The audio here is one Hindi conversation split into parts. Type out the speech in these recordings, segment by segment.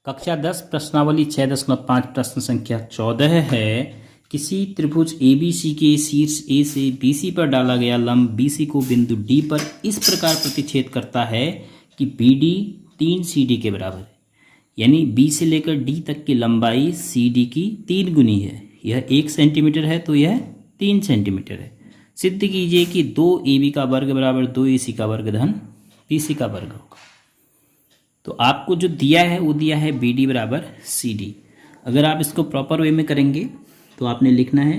कक्षा 10 प्रश्नावली 6.5 प्रश्न संख्या 14 है। किसी त्रिभुज ABC के शीर्ष A से BC पर डाला गया लंब BC को बिंदु D पर इस प्रकार प्रतिच्छेद करता है कि BD 3 CD के बराबर है। यानी B से लेकर D तक की लंबाई CD की 3 गुनी है। यह 1 सेंटीमीटर है तो यह 3 सेंटीमीटर है। सिद्ध कीजिए कि 2AB का वर्ग बराबर 2AC का वर्ग धन BC का वर्ग होगा। तो आपको जो दिया है वो दिया है BD बराबर CD। अगर आप इसको प्रॉपर वे में करेंगे तो आपने लिखना है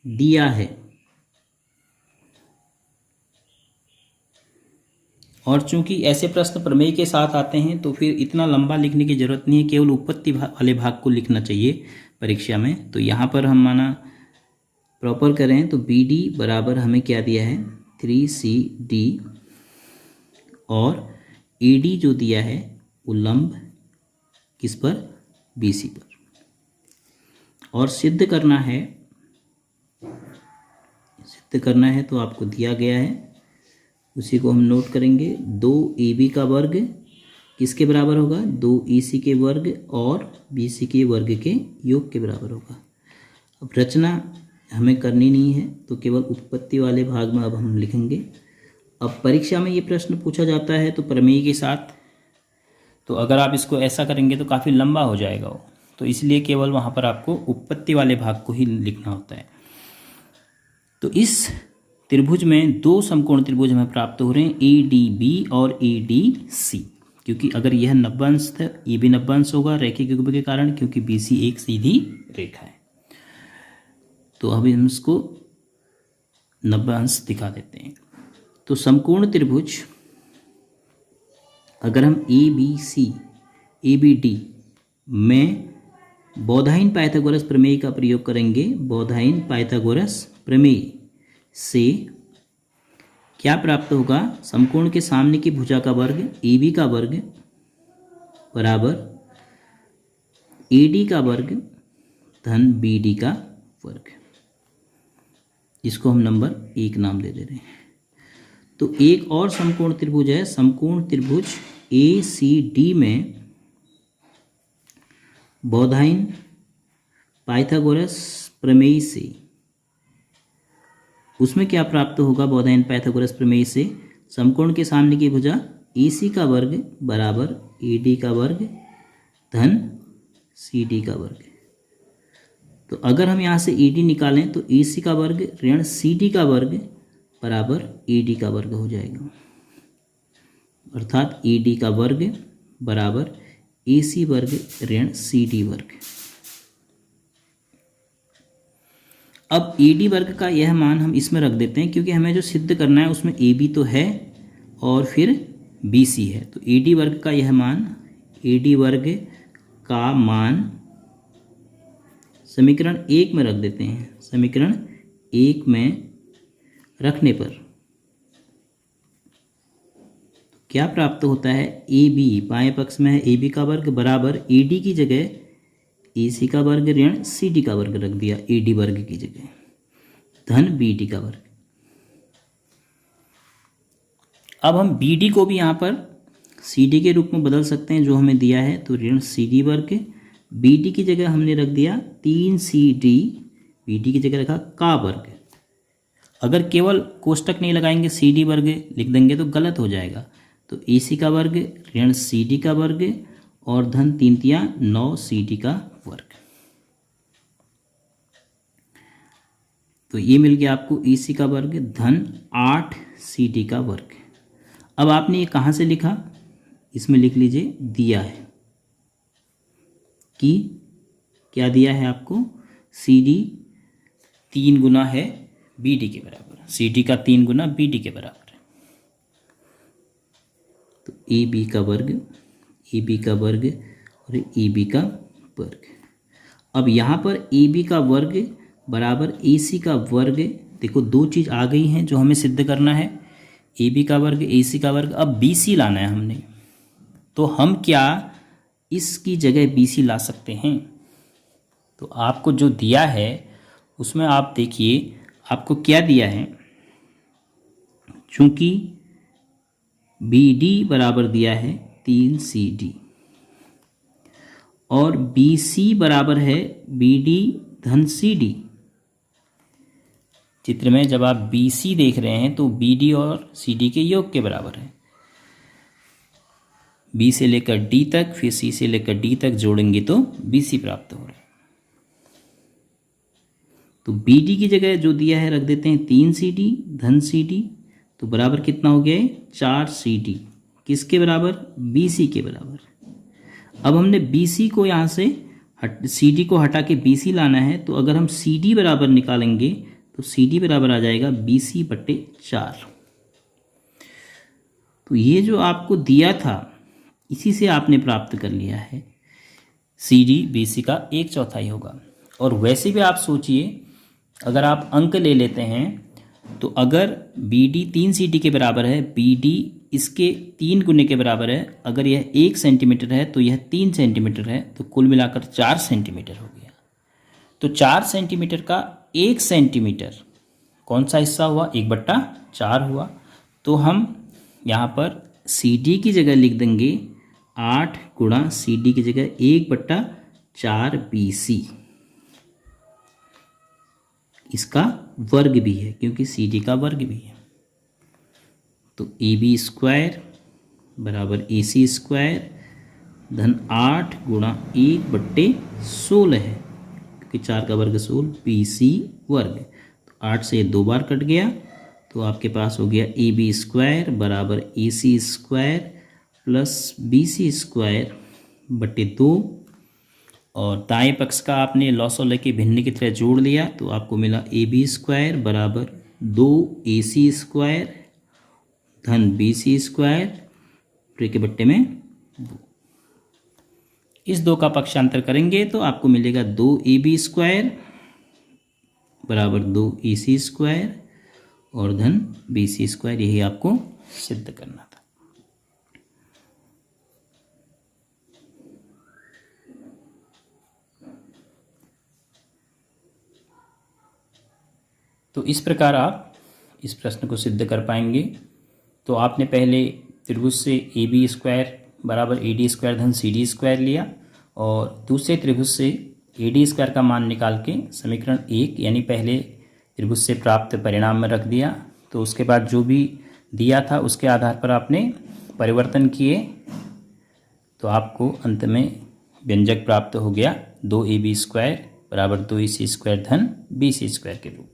दिया है, और चूंकि ऐसे प्रश्न प्रमेय के साथ आते हैं तो फिर इतना लंबा लिखने की जरूरत नहीं है, केवल उत्पत्ति वाले भाग को लिखना चाहिए परीक्षा में। तो यहाँ पर हम माना प्रॉपर करें तो BD बराबर हमें क्या दिया है 3CD, और AD जो दिया है वो लंब किस पर BC पर। और सिद्ध करना है तो आपको दिया गया है, उसी को हम नोट करेंगे। 2AB का वर्ग किसके बराबर होगा 2EC के वर्ग और BC के वर्ग के योग के बराबर होगा। अब रचना हमें करनी नहीं है तो केवल उत्पत्ति वाले भाग में अब हम लिखेंगे। अब परीक्षा में ये प्रश्न पूछा जाता है तो प्रमेय के साथ, तो अगर आप इसको ऐसा करेंगे तो काफ़ी लंबा हो जाएगा वो, तो इसलिए केवल वहाँ पर आपको उत्पत्ति वाले भाग को ही लिखना होता है। तो इस त्रिभुज में दो समकोण त्रिभुज हमें प्राप्त हो रहे हैं ADB और ADC, क्योंकि अगर यह 90 अंश था ये भी 90 अंश होगा रैखिक युग्म के कारण, क्योंकि BC एक सीधी रेखा है। तो अभी हम इसको 90 अंश दिखा देते हैं। तो समकोण त्रिभुज अगर हम ABC ABD में बौधाइन पाइथागोरस प्रमेय का प्रयोग करेंगे, बौधाइन पाइथागोरस प्रमेय से क्या प्राप्त होगा, समकोण के सामने की भुजा का वर्ग AB का वर्ग बराबर AD का वर्ग धन BD का वर्ग, जिसको हम नंबर 1 नाम दे रहे हैं। तो एक और समकोण त्रिभुज है, समकोण त्रिभुज ACD में बौधाइन पाइथागोरस प्रमेय से, उसमें क्या प्राप्त होगा बौधाइन पाइथागोरस प्रमेय से, समकोण के सामने की भुजा AC का वर्ग बराबर AD का वर्ग धन CD का वर्ग। तो अगर हम यहाँ से AD निकालें तो AC का वर्ग ऋण CD का वर्ग बराबर AD का वर्ग हो जाएगा, अर्थात AD का वर्ग बराबर AC वर्ग ऋण CD वर्ग। अब AD वर्ग का यह मान हम इसमें रख देते हैं, क्योंकि हमें जो सिद्ध करना है उसमें AB तो है और फिर BC है। तो AD वर्ग का यह मान, AD वर्ग का मान समीकरण 1 में रख देते हैं। समीकरण 1 में रखने पर क्या प्राप्त होता है, AB बाएं पक्ष में है AB का वर्ग बराबर AD की जगह AC का वर्ग ऋण CD का वर्ग रख दिया AD वर्ग की जगह धन BD का वर्ग। अब हम BD को भी यहाँ पर CD के रूप में बदल सकते हैं जो हमें दिया है, तो ऋण CD वर्ग BD की जगह हमने रख दिया 3CD, BD की जगह रखा का वर्ग। अगर केवल कोष्टक नहीं लगाएंगे CD वर्ग लिख देंगे तो गलत हो जाएगा। तो AC का वर्ग ऋण CD का वर्ग और धन 3 तिया 9 CD का वर्ग। तो ये मिल गया आपको AC का वर्ग धन 8 CD का वर्ग। अब आपने ये कहाँ से लिखा, इसमें लिख लीजिए दिया है कि क्या दिया है आपको, CD 3 गुना है BD के बराबर, CD का 3 गुना BD के बराबर है। तो AB का वर्ग और EB का वर्ग। अब यहाँ पर AB का वर्ग बराबर AC का वर्ग, देखो दो चीज़ आ गई हैं जो हमें सिद्ध करना है, AB का वर्ग AC का वर्ग। अब BC लाना है हमने, तो हम क्या इसकी जगह BC ला सकते हैं। तो आपको जो दिया है उसमें आप देखिए आपको क्या दिया है, चूंकि BD बराबर दिया है 3CD, और बी सी बराबर है बी डी धन सी डी। चित्र में जब आप बी सी देख रहे हैं तो बी डी और सी डी के योग के बराबर है। बी से लेकर डी तक फिर सी से लेकर डी तक जोड़ेंगे तो बी सी प्राप्त हो रहा है। तो बी डी की जगह जो दिया है रख देते हैं 3 सी डी धन सी डी, तो बराबर कितना हो गया है 4 सी डी। किसके बराबर? बी सी के बराबर। अब हमने बी सी को यहाँ से सी डी को हटा के बी सी लाना है, तो अगर हम सी डी बराबर निकालेंगे तो सी डी बराबर आ जाएगा बी सी बटे 4। तो ये जो आपको दिया था इसी से आपने प्राप्त कर लिया है। सी डी बी सी का 1/4 होगा। और वैसे भी आप सोचिए, अगर आप अंक ले लेते हैं तो अगर बी डी 3 सी डी के बराबर है, बी डी इसके 3 गुने के बराबर है, अगर यह 1 सेंटीमीटर है तो यह 3 सेंटीमीटर है, तो कुल मिलाकर 4 सेंटीमीटर हो गया। तो 4 सेंटीमीटर का 1 सेंटीमीटर कौन सा हिस्सा हुआ? 1/4 हुआ। तो हम यहाँ पर सी डी की जगह लिख देंगे 8 गुणा सी डी की जगह 1/4 बी सी। इसका वर्ग भी है क्योंकि सी डी का वर्ग भी है। तो ए बी स्क्वायर बराबर ए सी स्क्वायर धन 8 गुणा 1/16 है क्योंकि 4 का वर्ग 16, बी सी वर्ग। तो 8 से 2 बार कट गया तो आपके पास हो गया ए बी स्क्वायर बराबर A C square plus B C square बटे 2, और दाएं पक्ष का आपने लॉसो लेके भिन्न की तरह जोड़ लिया तो आपको मिला ए बी स्क्वायर बराबर 2 ए सी स्क्वायर धन बी सी स्क्वायर पूरे के बट्टे में 2। इस 2 का पक्षांतर करेंगे तो आपको मिलेगा 2 ए बी स्क्वायर बराबर 2 ए सी स्क्वायर और धन बी सी स्क्वायर। यही आपको सिद्ध करना था। तो इस प्रकार आप इस प्रश्न को सिद्ध कर पाएंगे। तो आपने पहले त्रिभुज से ए बी स्क्वायर बराबर ए डी स्क्वायर धन सी डी स्क्वायर लिया और दूसरे त्रिभुज से ए डी स्क्वायर का मान निकाल के समीकरण 1 यानी पहले त्रिभुज से प्राप्त परिणाम में रख दिया। तो उसके बाद जो भी दिया था उसके आधार पर आपने परिवर्तन किए तो आपको अंत में व्यंजक प्राप्त हो गया 2 ए बी स्क्वायर बराबर 2 ए सी स्क्वायर धन बी सी स्क्वायर के रूप में।